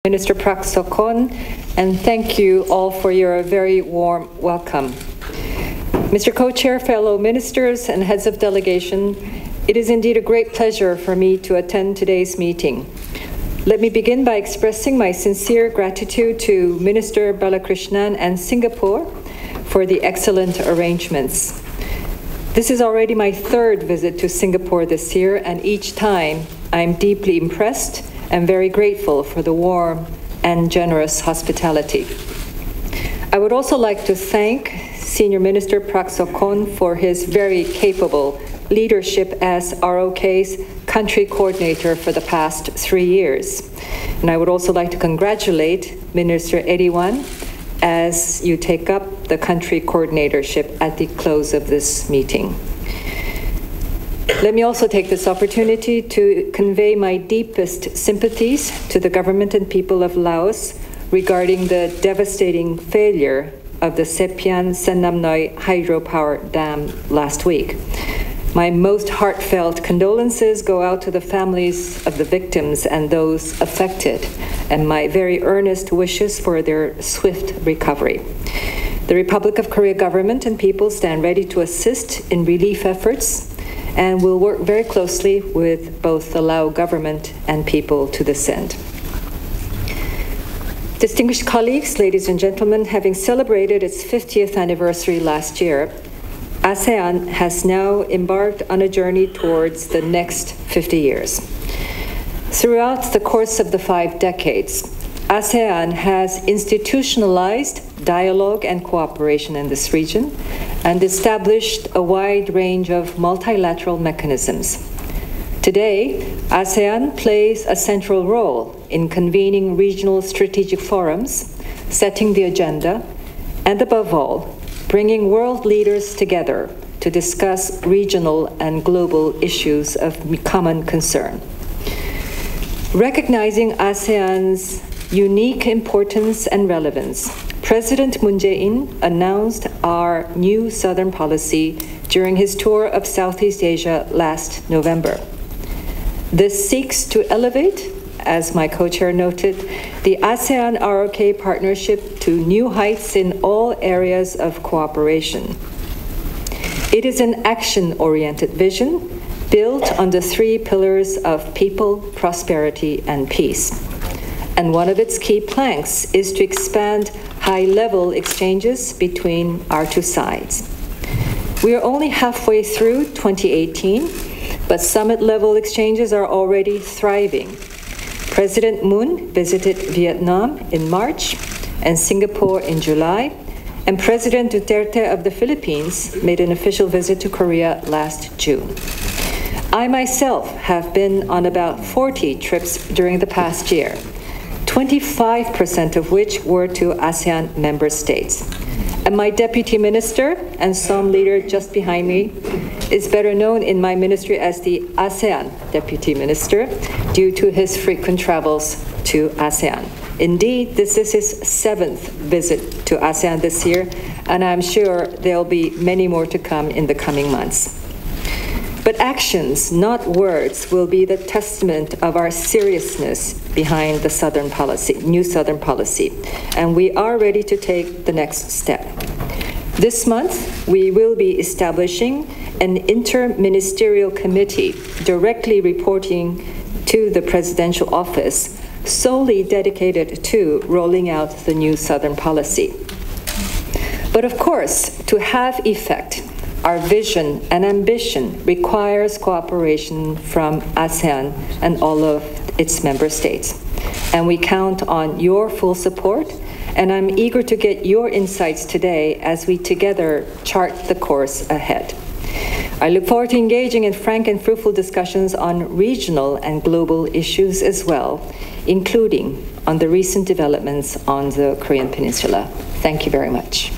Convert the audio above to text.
Minister Prak Sokhon, and thank you all for your very warm welcome. Mr. Co-Chair, fellow ministers, and heads of delegation, it is indeed a great pleasure for me to attend today's meeting. Let me begin by expressing my sincere gratitude to Minister Balakrishnan and Singapore for the excellent arrangements. This is already my third visit to Singapore this year, and each time I'm deeply impressed and very grateful for the warm and generous hospitality. I would also like to thank Senior Minister Prak Sokhon for his very capable leadership as ROK's country coordinator for the past 3 years. And I would also like to congratulate Minister Wan as you take up the country coordinatorship at the close of this meeting. Let me also take this opportunity to convey my deepest sympathies to the government and people of Laos regarding the devastating failure of the Sepian Sennamnoi hydropower dam last week. My most heartfelt condolences go out to the families of the victims and those affected, and my very earnest wishes for their swift recovery. The Republic of Korea government and people stand ready to assist in relief efforts and will work very closely with both the Lao government and people to this end. Distinguished colleagues, ladies and gentlemen, having celebrated its 50th anniversary last year, ASEAN has now embarked on a journey towards the next 50 years. Throughout the course of the 5 decades, ASEAN has institutionalized dialogue and cooperation in this region and established a wide range of multilateral mechanisms. Today, ASEAN plays a central role in convening regional strategic forums, setting the agenda, and above all, bringing world leaders together to discuss regional and global issues of common concern. Recognizing ASEAN's unique importance and relevance, President Moon Jae-in announced our new Southern policy during his tour of Southeast Asia last November. This seeks to elevate, as my co-chair noted, the ASEAN-ROK partnership to new heights in all areas of cooperation. It is an action-oriented vision built on the 3 pillars of people, prosperity, and peace. And one of its key planks is to expand high-level exchanges between our 2 sides. We are only halfway through 2018, but summit-level exchanges are already thriving. President Moon visited Vietnam in March and Singapore in July, and President Duterte of the Philippines made an official visit to Korea last June. I myself have been on about 40 trips during the past year, 25% of which were to ASEAN member states. And my deputy minister and some leader just behind me is better known in my ministry as the ASEAN deputy minister due to his frequent travels to ASEAN. Indeed, this is his 7th visit to ASEAN this year, and I'm sure there'll be many more to come in the coming months. But actions, not words, will be the testament of our seriousness behind the Southern policy, new Southern policy, and we are ready to take the next step. This month, we will be establishing an interministerial committee directly reporting to the presidential office, solely dedicated to rolling out the new Southern policy. But of course, to have effect, our vision and ambition requires cooperation from ASEAN and all of its member states. And we count on your full support, and I'm eager to get your insights today as we together chart the course ahead. I look forward to engaging in frank and fruitful discussions on regional and global issues as well, including on the recent developments on the Korean Peninsula. Thank you very much.